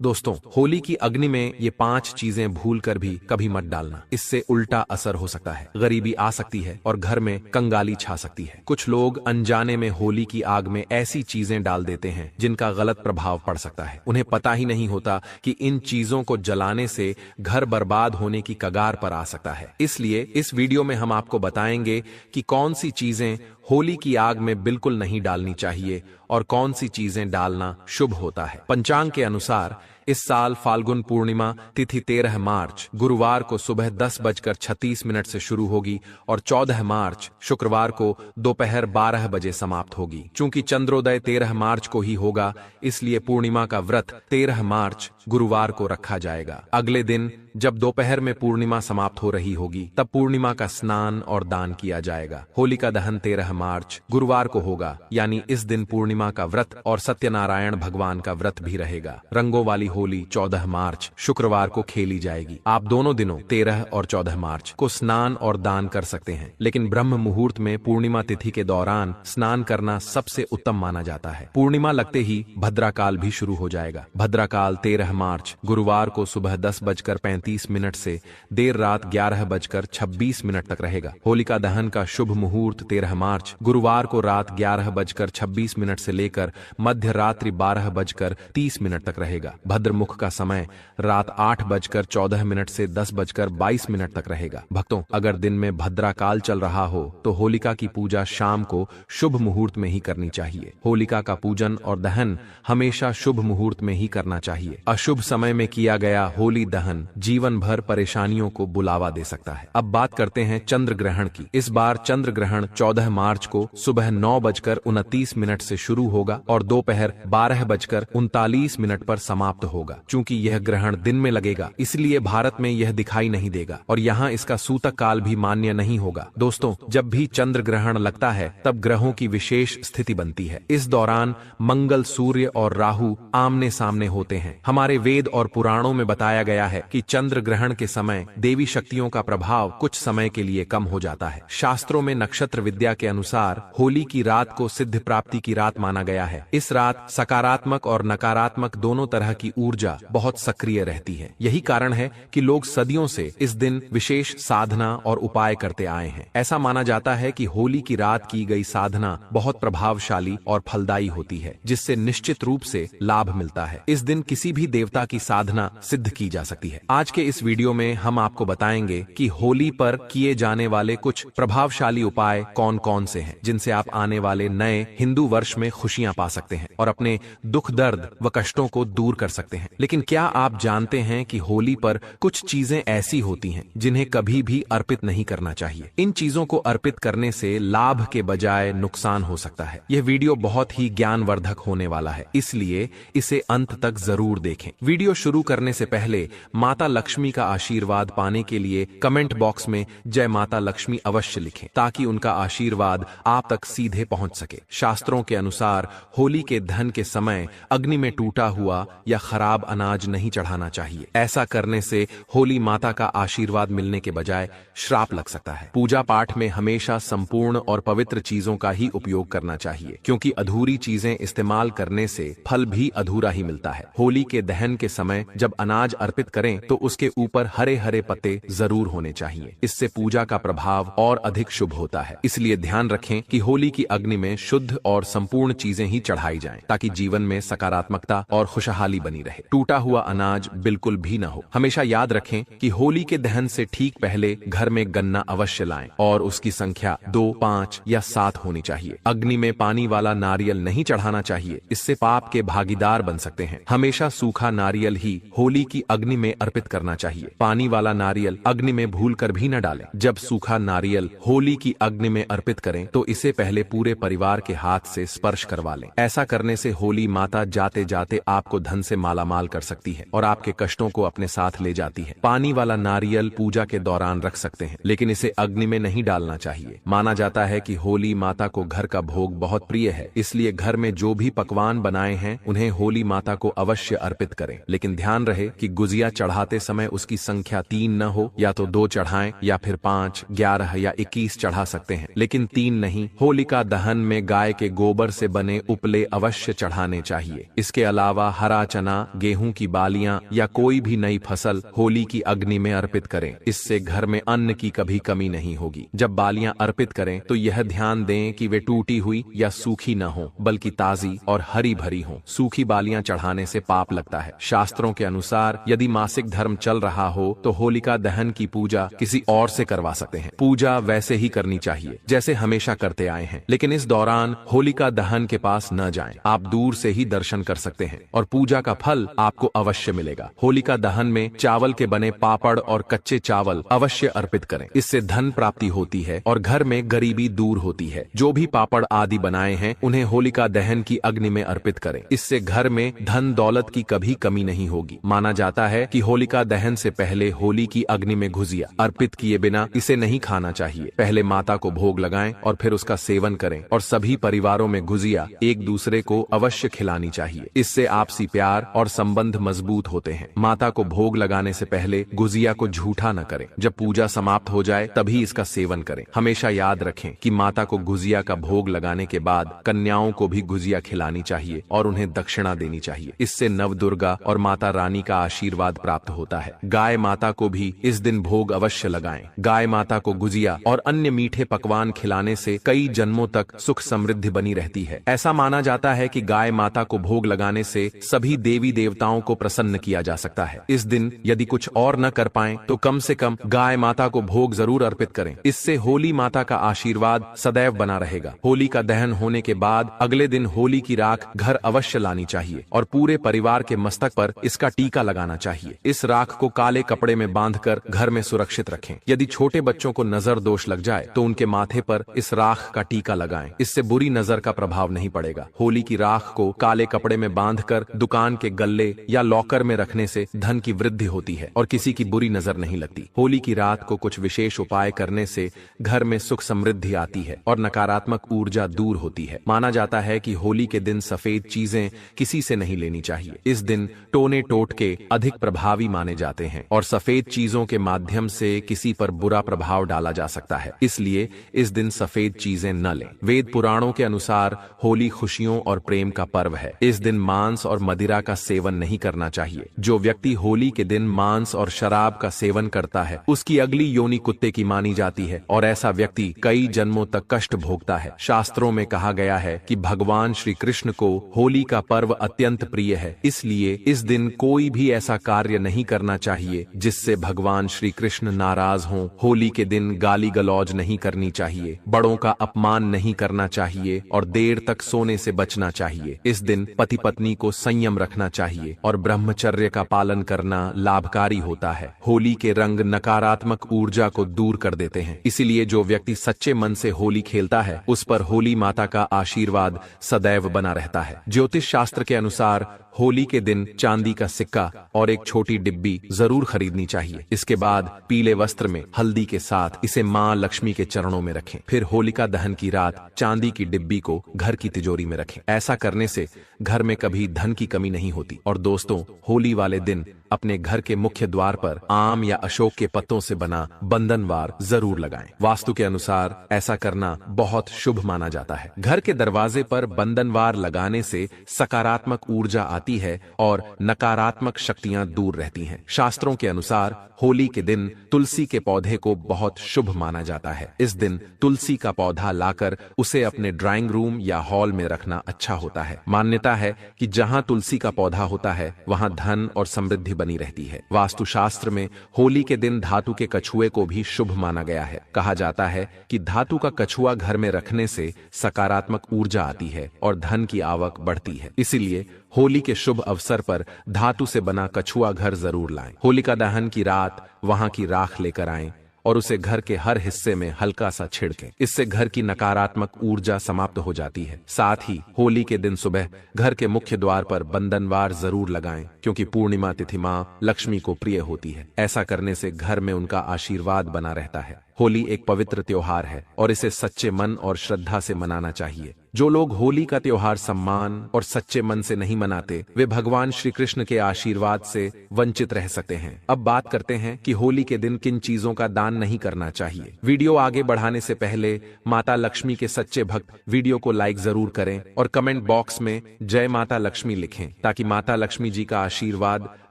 दोस्तों, होली की अग्नि में ये 5 चीजें भूल कर भी कभी मत डालना। इससे उल्टा असर हो सकता है, गरीबी आ सकती है और घर में कंगाली छा सकती है। कुछ लोग अनजाने में होली की आग में ऐसी चीजें डाल देते हैं जिनका गलत प्रभाव पड़ सकता है। उन्हें पता ही नहीं होता कि इन चीजों को जलाने से घर बर्बाद होने की कगार पर आ सकता है। इसलिए इस वीडियो में हम आपको बताएंगे कि कौन सी चीजें होली की आग में बिल्कुल नहीं डालनी चाहिए और कौन सी चीजें डालना शुभ होता है। पंचांग के अनुसार इस साल फाल्गुन पूर्णिमा तिथि 13 मार्च गुरुवार को सुबह 10:36 से शुरू होगी और 14 मार्च शुक्रवार को दोपहर 12 बजे समाप्त होगी। चूंकि चंद्रोदय 13 मार्च को ही होगा, इसलिए पूर्णिमा का व्रत 13 मार्च गुरुवार को रखा जाएगा। अगले दिन जब दोपहर में पूर्णिमा समाप्त हो रही होगी, तब पूर्णिमा का स्नान और दान किया जाएगा। होलिका दहन 13 मार्च गुरुवार को होगा, यानी इस दिन पूर्णिमा का व्रत और सत्यनारायण भगवान का व्रत भी रहेगा। रंगों वाली होली 14 मार्च शुक्रवार को खेली जाएगी। आप दोनों दिनों 13 और 14 मार्च को स्नान और दान कर सकते हैं, लेकिन ब्रह्म मुहूर्त में पूर्णिमा तिथि के दौरान स्नान करना सबसे उत्तम माना जाता है। पूर्णिमा लगते ही भद्राकाल भी शुरू हो जाएगा। भद्राकाल 13 मार्च गुरुवार को सुबह 10:35 से देर रात 11:26 तक रहेगा। होलिका दहन का शुभ मुहूर्त 13 मार्च गुरुवार को रात 11:26 से लेकर मध्य रात्रि 12:30 तक रहेगा। भद्रमुख का समय रात 8:14 से 10:22 तक रहेगा। भक्तों, अगर दिन में भद्राकाल चल रहा हो तो होलिका की पूजा शाम को शुभ मुहूर्त में ही करनी चाहिए। होलिका का पूजन और दहन हमेशा शुभ मुहूर्त में ही करना चाहिए। अशुभ समय में किया गया होली दहन जीवन भर परेशानियों को बुलावा दे सकता है। अब बात करते हैं चंद्र ग्रहण की। इस बार चंद्र ग्रहण 14 मार्च को सुबह 9:29 से शुरू होगा और दोपहर 12:39 पर समाप्त होगा। चूंकि यह ग्रहण दिन में लगेगा, इसलिए भारत में यह दिखाई नहीं देगा और यहाँ इसका सूतक काल भी मान्य नहीं होगा। दोस्तों, जब भी चंद्र ग्रहण लगता है तब ग्रहों की विशेष स्थिति बनती है। इस दौरान मंगल, सूर्य और राहु आमने सामने होते हैं। हमारे वेद और पुराणों में बताया गया है कि चंद्र ग्रहण के समय देवी शक्तियों का प्रभाव कुछ समय के लिए कम हो जाता है। शास्त्रों में नक्षत्र विद्या के अनुसार होली की रात को सिद्ध प्राप्ति की रात माना गया है। इस रात सकारात्मक और नकारात्मक दोनों तरह की ऊर्जा बहुत सक्रिय रहती है। यही कारण है कि लोग सदियों से इस दिन विशेष साधना और उपाय करते आए हैं। ऐसा माना जाता है कि होली की रात की गई साधना बहुत प्रभावशाली और फलदायी होती है, जिससे निश्चित रूप से लाभ मिलता है। इस दिन किसी भी देवता की साधना सिद्ध की जा सकती है। आज के इस वीडियो में हम आपको बताएंगे कि होली पर किए जाने वाले कुछ प्रभावशाली उपाय कौन कौन से हैं, जिनसे आप आने वाले नए हिंदू वर्ष में खुशियां पा सकते हैं और अपने दुख, दर्द व कष्टों को दूर कर सकते हैं। लेकिन क्या आप जानते हैं कि होली पर कुछ चीजें ऐसी होती हैं जिन्हें कभी भी अर्पित नहीं करना चाहिए। इन चीजों को अर्पित करने से लाभ के बजाय नुकसान हो सकता है। यह वीडियो बहुत ही ज्ञानवर्धक होने वाला है, इसलिए इसे अंत तक जरूर देखें। वीडियो शुरू करने से पहले माता लक्ष्मी का आशीर्वाद पाने के लिए कमेंट बॉक्स में जय माता लक्ष्मी अवश्य लिखें, ताकि उनका आशीर्वाद आप तक सीधे पहुंच सके। शास्त्रों के अनुसार होली के दहन के समय अग्नि में टूटा हुआ या खराब अनाज नहीं चढ़ाना चाहिए। ऐसा करने से होली माता का आशीर्वाद मिलने के बजाय श्राप लग सकता है। पूजा पाठ में हमेशा संपूर्ण और पवित्र चीजों का ही उपयोग करना चाहिए, क्योंकि अधूरी चीजें इस्तेमाल करने से फल भी अधूरा ही मिलता है। होली के दहन के समय जब अनाज अर्पित करें तो उसके ऊपर हरे हरे पत्ते जरूर होने चाहिए। इससे पूजा का प्रभाव और अधिक शुभ होता है। इसलिए ध्यान रखें कि होली की अग्नि में शुद्ध और संपूर्ण चीजें ही चढ़ाई जाएं, ताकि जीवन में सकारात्मकता और खुशहाली बनी रहे। टूटा हुआ अनाज बिल्कुल भी न हो। हमेशा याद रखें कि होली के दहन से ठीक पहले घर में गन्ना अवश्य लाएं और उसकी संख्या 2, 5 या 7 होनी चाहिए। अग्नि में पानी वाला नारियल नहीं चढ़ाना चाहिए, इससे पाप के भागीदार बन सकते हैं। हमेशा सूखा नारियल ही होली की अग्नि में अर्पित करना चाहिए। पानी वाला नारियल अग्नि में भूलकर भी न डालें। जब सूखा नारियल होली की अग्नि में अर्पित करें तो इसे पहले पूरे परिवार के हाथ से स्पर्श करवा लें। ऐसा करने से होली माता जाते जाते आपको धन से मालामाल कर सकती है और आपके कष्टों को अपने साथ ले जाती है। पानी वाला नारियल पूजा के दौरान रख सकते हैं, लेकिन इसे अग्नि में नहीं डालना चाहिए। माना जाता है कि होली माता को घर का भोग बहुत प्रिय है, इसलिए घर में जो भी पकवान बनाए हैं उन्हें होली माता को अवश्य अर्पित करें। लेकिन ध्यान रहे कि गुजिया चढ़ाते समय उसकी संख्या 3 न हो। या तो 2 चढ़ाएं या फिर 5, 11 या 21 चढ़ा सकते हैं, लेकिन 3 नहीं। होलिका दहन में गाय के गोबर से बने उपले अवश्य चढ़ाने चाहिए। इसके अलावा हरा चना गेहूं की बालियां या कोई भी नई फसल होली की अग्नि में अर्पित करें। इससे घर में अन्न की कभी कमी नहीं होगी। जब बालियां अर्पित करें तो यह ध्यान दें कि वे टूटी हुई या सूखी न हो, बल्कि ताजी और हरी भरी हो। सूखी बालियां चढ़ाने से पाप लगता है। शास्त्रों के अनुसार यदि मासिक धर्म चल रहा हो तो होलिका दहन की पूजा किसी और से करवा सकते हैं। पूजा वैसे ही करनी चाहिए जैसे हमेशा करते आए हैं, लेकिन इस दौरान होलिका दहन के पास न जाएं। आप दूर से ही दर्शन कर सकते हैं और पूजा का फल आपको अवश्य मिलेगा। होलिका दहन में चावल के बने पापड़ और कच्चे चावल अवश्य अर्पित करें। इससे धन प्राप्ति होती है और घर में गरीबी दूर होती है। जो भी पापड़ आदि बनाए हैं उन्हें होलिका दहन की अग्नि में अर्पित करें। इससे घर में धन दौलत की कभी कमी नहीं होगी। माना जाता है कि होलिका दहन से पहले होली की अग्नि में गुजिया अर्पित किए बिना इसे नहीं खाना चाहिए। पहले माता को भोग लगाएं और फिर उसका सेवन करें और सभी परिवारों में गुजिया एक दूसरे को अवश्य खिलानी चाहिए। इससे आपसी प्यार और संबंध मजबूत होते हैं। माता को भोग लगाने से पहले गुजिया को झूठा न करें। जब पूजा समाप्त हो जाए तभी इसका सेवन करें। हमेशा याद रखें कि माता को गुजिया का भोग लगाने के बाद कन्याओं को भी गुजिया खिलानी चाहिए और उन्हें दक्षिणा देनी चाहिए। इससे नवदुर्गा और माता रानी का आशीर्वाद प्राप्त होता है। गाय माता को भी इस दिन भोग अवश्य लगाएं। गाय माता को गुजिया और अन्य मीठे पकवान खिलाने से कई जन्मों तक सुख समृद्धि बनी रहती है। ऐसा माना जाता है कि गाय माता को भोग लगाने से सभी देवी देवताओं को प्रसन्न किया जा सकता है। इस दिन यदि कुछ और न कर पाएं तो कम से कम गाय माता को भोग जरूर अर्पित करें। इससे होली माता का आशीर्वाद सदैव बना रहेगा। होली का दहन होने के बाद अगले दिन होली की राख घर अवश्य लानी चाहिए और पूरे परिवार के मस्तक पर इसका टीका लगाना चाहिए। इस राख को काले कपड़े में बांधकर घर में सुरक्षित रखें। यदि छोटे बच्चों को नजर दोष लग जाए तो उनके माथे पर इस राख का टीका लगाएं। इससे बुरी नजर का प्रभाव नहीं पड़ेगा। होली की राख को काले कपड़े में बांधकर दुकान के गल्ले या लॉकर में रखने से धन की वृद्धि होती है और किसी की बुरी नजर नहीं लगती। होली की रात को कुछ विशेष उपाय करने से घर में सुख समृद्धि आती है और नकारात्मक ऊर्जा दूर होती है। माना जाता है कि होली के दिन सफेद चीजें किसी से नहीं लेनी चाहिए। इस दिन टोने टोटके अधिक प्रभावी माने जाते हैं और सफेद चीजों के माध्यम से किसी पर बुरा प्रभाव डाला जा सकता है। इसलिए इस दिन सफेद चीजें न लें। वेद पुराणों के अनुसार होली खुशियों और प्रेम का पर्व है। इस दिन मांस और मदिरा का सेवन नहीं करना चाहिए। जो व्यक्ति होली के दिन मांस और शराब का सेवन करता है उसकी अगली योनि कुत्ते की मानी जाती है और ऐसा व्यक्ति कई जन्मों तक कष्ट भोगता है। शास्त्रों में कहा गया है कि भगवान श्री कृष्ण को होली का पर्व अत्यंत प्रिय है। इसलिए इस दिन कोई भी ऐसा कार्य नहीं करना चाहिए जिससे भगवान श्री कृष्ण नाराज हों। होली के दिन गाली गलौज नहीं करनी चाहिए, बड़ों का अपमान नहीं करना चाहिए और देर तक सोने से बचना चाहिए। इस दिन पति पत्नी को संयम रखना चाहिए और ब्रह्मचर्य का पालन करना लाभकारी होता है। होली के रंग नकारात्मक ऊर्जा को दूर कर देते हैं। इसीलिए जो व्यक्ति सच्चे मन से होली खेलता है उस पर होली माता का आशीर्वाद सदैव बना रहता है। ज्योतिष शास्त्र के अनुसार होली के दिन चांदी का सिक्का और एक छोटी डिब्बी जरूर खरीदनी चाहिए। इसके बाद पीले वस्त्र में हल्दी के साथ इसे मां लक्ष्मी के चरणों में रखें। फिर होलिका दहन की रात चांदी की डिब्बी को घर की तिजोरी में रखें। ऐसा करने से घर में कभी धन की कमी नहीं होती। और दोस्तों, होली वाले दिन अपने घर के मुख्य द्वार पर आम या अशोक के पत्तों से बना बंधनवार जरूर लगाएं। वास्तु के अनुसार ऐसा करना बहुत शुभ माना जाता है। घर के दरवाजे पर बंधनवार लगाने से सकारात्मक ऊर्जा आती है और नकारात्मक शक्तियां दूर रहती हैं। शास्त्रों के अनुसार होली के दिन तुलसी के पौधे को बहुत शुभ माना जाता है। इस दिन तुलसी का पौधा लाकर उसे अपने ड्राइंग रूम या हॉल में रखना अच्छा होता है। मान्यता है कि जहां तुलसी का पौधा होता है वहां धन और समृद्धि बनी रहती है। वास्तुशास्त्र में होली के दिन धातु के कछुए को भी शुभ माना गया है। कहा जाता है कि धातु का कछुआ घर में रखने से सकारात्मक ऊर्जा आती है और धन की आवक बढ़ती है। इसीलिए होली के शुभ अवसर पर धातु से बना कछुआ घर जरूर लाएं। होलिका दहन की रात वहां की राख लेकर आएं और उसे घर के हर हिस्से में हल्का सा छिड़कें। इससे घर की नकारात्मक ऊर्जा समाप्त हो जाती है। साथ ही होली के दिन सुबह घर के मुख्य द्वार पर बंधनवार जरूर लगाएं, क्योंकि पूर्णिमा तिथि मां लक्ष्मी को प्रिय होती है। ऐसा करने से घर में उनका आशीर्वाद बना रहता है। होली एक पवित्र त्योहार है और इसे सच्चे मन और श्रद्धा से मनाना चाहिए। जो लोग होली का त्योहार सम्मान और सच्चे मन से नहीं मनाते, वे भगवान श्री कृष्ण के आशीर्वाद से वंचित रह सकते हैं। अब बात करते हैं कि होली के दिन किन चीजों का दान नहीं करना चाहिए। वीडियो आगे बढ़ाने से पहले माता लक्ष्मी के सच्चे भक्त वीडियो को लाइक जरूर करें और कमेंट बॉक्स में जय माता लक्ष्मी लिखें, ताकि माता लक्ष्मी जी का आशीर्वाद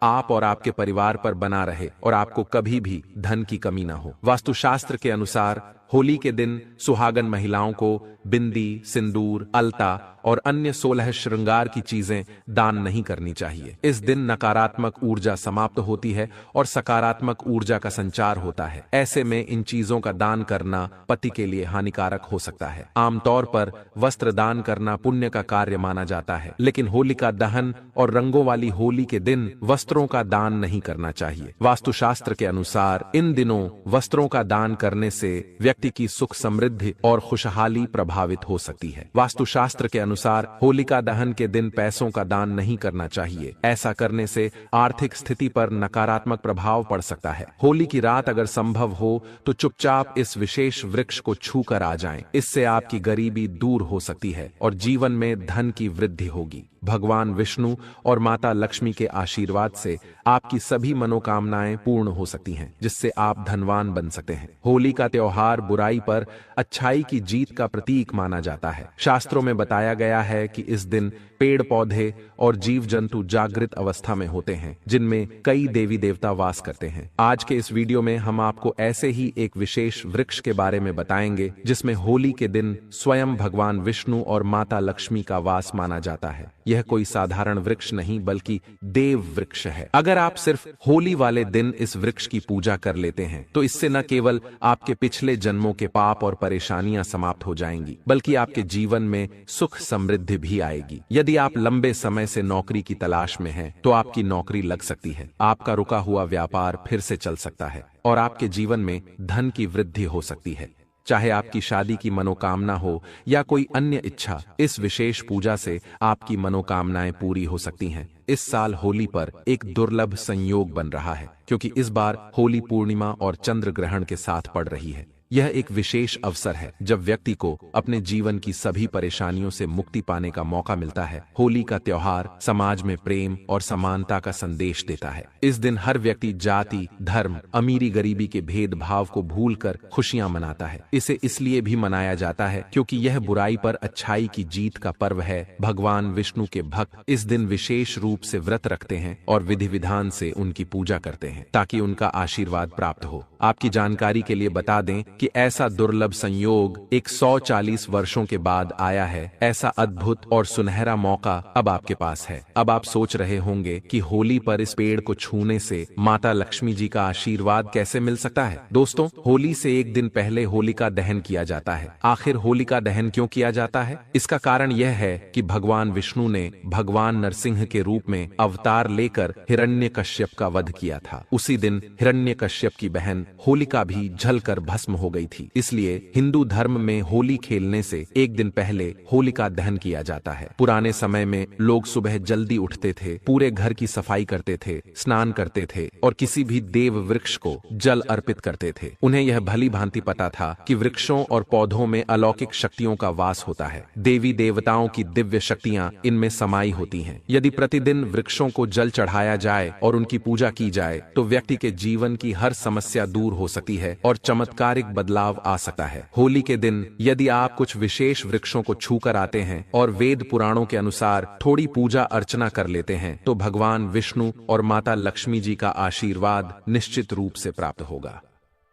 आप और आपके परिवार पर बना रहे और आपको कभी भी धन की कमी ना हो। वास्तुशास्त्र के अनुसार होली के दिन सुहागन महिलाओं को बिंदी, सिंदूर, अलता और अन्य 16 श्रृंगार की चीजें दान नहीं करनी चाहिए। इस दिन नकारात्मक ऊर्जा समाप्त होती है और सकारात्मक ऊर्जा का संचार होता है। ऐसे में इन चीजों का दान करना पति के लिए हानिकारक हो सकता है। आमतौर पर वस्त्र दान करना पुण्य का कार्य माना जाता है, लेकिन होलिका दहन और रंगों वाली होली के दिन वस्त्रों का दान नहीं करना चाहिए। वास्तुशास्त्र के अनुसार इन दिनों वस्त्रों का दान करने से व्यक्ति की सुख समृद्धि और खुशहाली प्रभावित हो सकती है। वास्तुशास्त्र के अनुसार होलिका दहन के दिन पैसों का दान नहीं करना चाहिए। ऐसा करने से आर्थिक स्थिति पर नकारात्मक प्रभाव पड़ सकता है। होली की रात अगर संभव हो तो चुपचाप इस विशेष वृक्ष को छू कर आ जाएं। इससे आपकी गरीबी दूर हो सकती है और जीवन में धन की वृद्धि होगी। भगवान विष्णु और माता लक्ष्मी के आशीर्वाद से आपकी सभी मनोकामनाएं पूर्ण हो सकती हैं, जिससे आप धनवान बन सकते हैं। होली का त्योहार बुराई पर अच्छाई की जीत का प्रतीक माना जाता है। शास्त्रों में बताया गया है कि इस दिन पेड़ पौधे और जीव जंतु जागृत अवस्था में होते हैं, जिनमें कई देवी देवता वास करते हैं। आज के इस वीडियो में हम आपको ऐसे ही एक विशेष वृक्ष के बारे में बताएंगे, जिसमें होली के दिन स्वयं भगवान विष्णु और माता लक्ष्मी का वास माना जाता है। यह कोई साधारण वृक्ष नहीं बल्कि देव वृक्ष है। अगर आप सिर्फ होली वाले दिन इस वृक्ष की पूजा कर लेते हैं तो इससे न केवल आपके पिछले जन्मों के पाप और परेशानियां समाप्त हो जाएंगी, बल्कि आपके जीवन में सुख समृद्धि भी आएगी। यदि आप लंबे समय से नौकरी की तलाश में हैं, तो आपकी नौकरी लग सकती है। आपका रुका हुआ व्यापार फिर से चल सकता है और आपके जीवन में धन की वृद्धि हो सकती है। चाहे आपकी शादी की मनोकामना हो या कोई अन्य इच्छा, इस विशेष पूजा से आपकी मनोकामनाएं पूरी हो सकती हैं। इस साल होली पर एक दुर्लभ संयोग बन रहा है, क्योंकि इस बार होली पूर्णिमा और चंद्र ग्रहण के साथ पड़ रही है। यह एक विशेष अवसर है जब व्यक्ति को अपने जीवन की सभी परेशानियों से मुक्ति पाने का मौका मिलता है। होली का त्योहार समाज में प्रेम और समानता का संदेश देता है। इस दिन हर व्यक्ति जाति, धर्म, अमीरी गरीबी के भेदभाव को भूलकर खुशियां मनाता है। इसे इसलिए भी मनाया जाता है क्योंकि यह बुराई पर अच्छाई की जीत का पर्व है। भगवान विष्णु के भक्त इस दिन विशेष रूप से व्रत रखते हैं और विधि विधान से उनकी पूजा करते हैं, ताकि उनका आशीर्वाद प्राप्त हो। आपकी जानकारी के लिए बता दें कि ऐसा दुर्लभ संयोग 140 वर्षों के बाद आया है। ऐसा अद्भुत और सुनहरा मौका अब आपके पास है। अब आप सोच रहे होंगे कि होली पर इस पेड़ को छूने से माता लक्ष्मी जी का आशीर्वाद कैसे मिल सकता है। दोस्तों, होली से एक दिन पहले होलिका दहन किया जाता है। आखिर होलिका दहन क्यों किया जाता है? इसका कारण यह है कि भगवान विष्णु ने भगवान नरसिंह के रूप में अवतार लेकर हिरण्यकश्यप का वध किया था। उसी दिन हिरण्यकश्यप की बहन होलिका भी जलकर भस्म हो गई थी। इसलिए हिंदू धर्म में होली खेलने से एक दिन पहले होलिका दहन किया जाता है। पुराने समय में लोग सुबह जल्दी उठते थे, पूरे घर की सफाई करते थे, स्नान करते थे और किसी भी देव वृक्ष को जल अर्पित करते थे। उन्हें यह भली भांति पता था कि वृक्षों और पौधों में अलौकिक शक्तियों का वास होता है। देवी देवताओं की दिव्य शक्तियां इनमें समाई होती हैं। यदि प्रतिदिन वृक्षों को जल चढ़ाया जाए और उनकी पूजा की जाए तो व्यक्ति के जीवन की हर समस्या दूर हो सकती है और चमत्कारिक बदलाव आ सकता है। होली के दिन यदि आप कुछ विशेष वृक्षों को छूकर आते हैं और वेद पुराणों के अनुसार थोड़ी पूजा अर्चना कर लेते हैं तो भगवान विष्णु और माता लक्ष्मी जी का आशीर्वाद निश्चित रूप से प्राप्त होगा।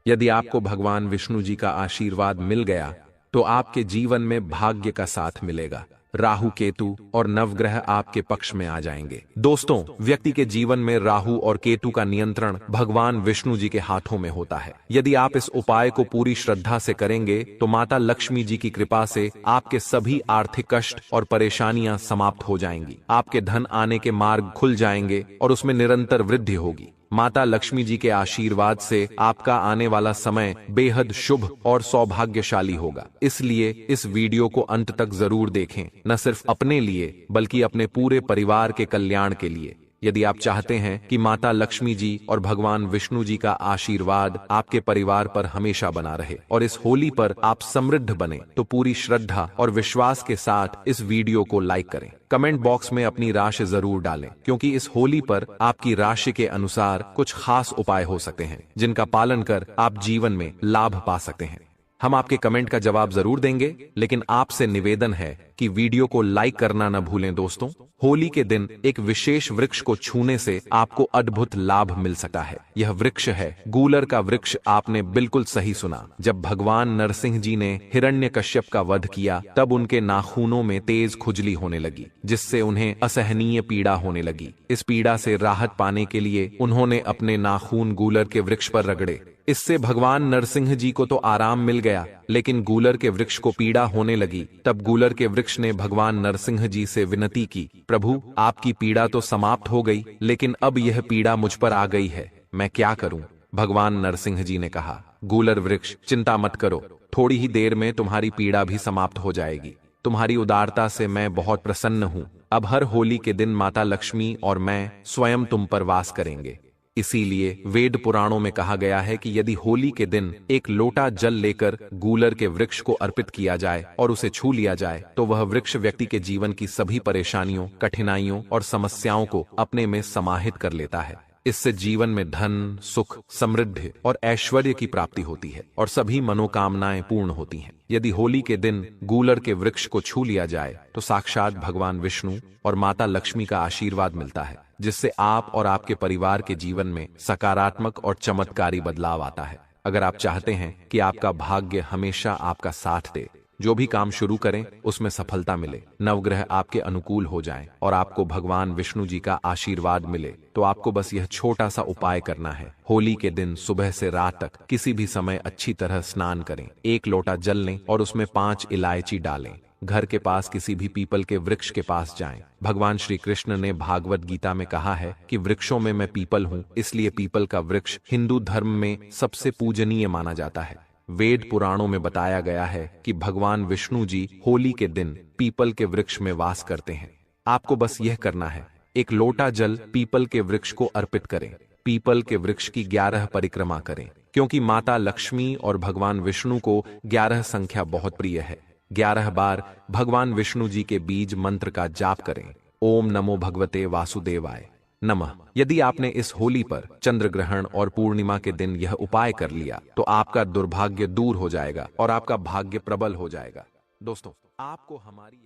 यदि आपको भगवान विष्णु जी का आशीर्वाद मिल गया तो आपके जीवन में भाग्य का साथ मिलेगा। राहु, केतु और नवग्रह आपके पक्ष में आ जाएंगे। दोस्तों, व्यक्ति के जीवन में राहु और केतु का नियंत्रण भगवान विष्णु जी के हाथों में होता है। यदि आप इस उपाय को पूरी श्रद्धा से करेंगे तो माता लक्ष्मी जी की कृपा से आपके सभी आर्थिक कष्ट और परेशानियां समाप्त हो जाएंगी। आपके धन आने के मार्ग खुल जाएंगे और उसमें निरंतर वृद्धि होगी। माता लक्ष्मी जी के आशीर्वाद से आपका आने वाला समय बेहद शुभ और सौभाग्यशाली होगा। इसलिए इस वीडियो को अंत तक जरूर देखें, न सिर्फ अपने लिए बल्कि अपने पूरे परिवार के कल्याण के लिए। यदि आप चाहते हैं कि माता लक्ष्मी जी और भगवान विष्णु जी का आशीर्वाद आपके परिवार पर हमेशा बना रहे और इस होली पर आप समृद्ध बने, तो पूरी श्रद्धा और विश्वास के साथ इस वीडियो को लाइक करें। कमेंट बॉक्स में अपनी राशि जरूर डालें, क्योंकि इस होली पर आपकी राशि के अनुसार कुछ खास उपाय हो सकते हैं जिनका पालन कर आप जीवन में लाभ पा सकते हैं। हम आपके कमेंट का जवाब जरूर देंगे, लेकिन आपसे निवेदन है कि वीडियो को लाइक करना न भूलें। दोस्तों, होली के दिन एक विशेष वृक्ष को छूने से आपको अद्भुत लाभ मिल सकता है। यह वृक्ष है गूलर का वृक्ष। आपने बिल्कुल सही सुना। जब भगवान नरसिंह जी ने हिरण्यकश्यप का वध किया, तब उनके नाखूनों में तेज खुजली होने लगी, जिससे उन्हें असहनीय पीड़ा होने लगी। इस पीड़ा से राहत पाने के लिए उन्होंने अपने नाखून गूलर के वृक्ष पर रगड़े। इससे भगवान नरसिंह जी को तो आराम मिल गया, लेकिन गूलर के वृक्ष को पीड़ा होने लगी। तब गूलर के वृक्ष ने भगवान नरसिंह जी से विनती की, प्रभु, आपकी पीड़ा तो समाप्त हो गई, लेकिन अब यह पीड़ा मुझ पर आ गई है, मैं क्या करूं? भगवान नरसिंह जी ने कहा, गूलर वृक्ष, चिंता मत करो, थोड़ी ही देर में तुम्हारी पीड़ा भी समाप्त हो जाएगी। तुम्हारी उदारता से मैं बहुत प्रसन्न हूं। अब हर होली के दिन माता लक्ष्मी और मैं स्वयं तुम पर वास करेंगे। इसीलिए वेद पुराणों में कहा गया है कि यदि होली के दिन एक लोटा जल लेकर गूलर के वृक्ष को अर्पित किया जाए और उसे छू लिया जाए, तो वह वृक्ष व्यक्ति के जीवन की सभी परेशानियों, कठिनाइयों और समस्याओं को अपने में समाहित कर लेता है। इससे जीवन में धन, सुख, समृद्धि और ऐश्वर्य की प्राप्ति होती है और सभी मनोकामनाएं पूर्ण होती हैं। यदि होली के दिन गूलर के वृक्ष को छू लिया जाए, तो साक्षात भगवान विष्णु और माता लक्ष्मी का आशीर्वाद मिलता है, जिससे आप और आपके परिवार के जीवन में सकारात्मक और चमत्कारी बदलाव आता है। अगर आप चाहते हैं कि आपका भाग्य हमेशा आपका साथ दे, जो भी काम शुरू करें उसमें सफलता मिले, नवग्रह आपके अनुकूल हो जाएं और आपको भगवान विष्णु जी का आशीर्वाद मिले, तो आपको बस यह छोटा सा उपाय करना है। होली के दिन सुबह से रात तक किसी भी समय अच्छी तरह स्नान करें, एक लोटा जल लें और उसमें 5 इलायची डालें। घर के पास किसी भी पीपल के वृक्ष के पास जाएं। भगवान श्री कृष्ण ने भागवत गीता में कहा है कि वृक्षों में मैं पीपल हूँ, इसलिए पीपल का वृक्ष हिंदू धर्म में सबसे पूजनीय माना जाता है। वेद पुराणों में बताया गया है कि भगवान विष्णु जी होली के दिन पीपल के वृक्ष में वास करते हैं। आपको बस यह करना है, एक लोटा जल पीपल के वृक्ष को अर्पित करें, पीपल के वृक्ष की 11 परिक्रमा करें, क्योंकि माता लक्ष्मी और भगवान विष्णु को 11 संख्या बहुत प्रिय है। 11 बार भगवान विष्णु जी के बीज मंत्र का जाप करें। ओम नमो भगवते वासुदेवाय नमः। यदि आपने इस होली पर चंद्र ग्रहण और पूर्णिमा के दिन यह उपाय कर लिया, तो आपका दुर्भाग्य दूर हो जाएगा और आपका भाग्य प्रबल हो जाएगा। दोस्तों, आपको हमारी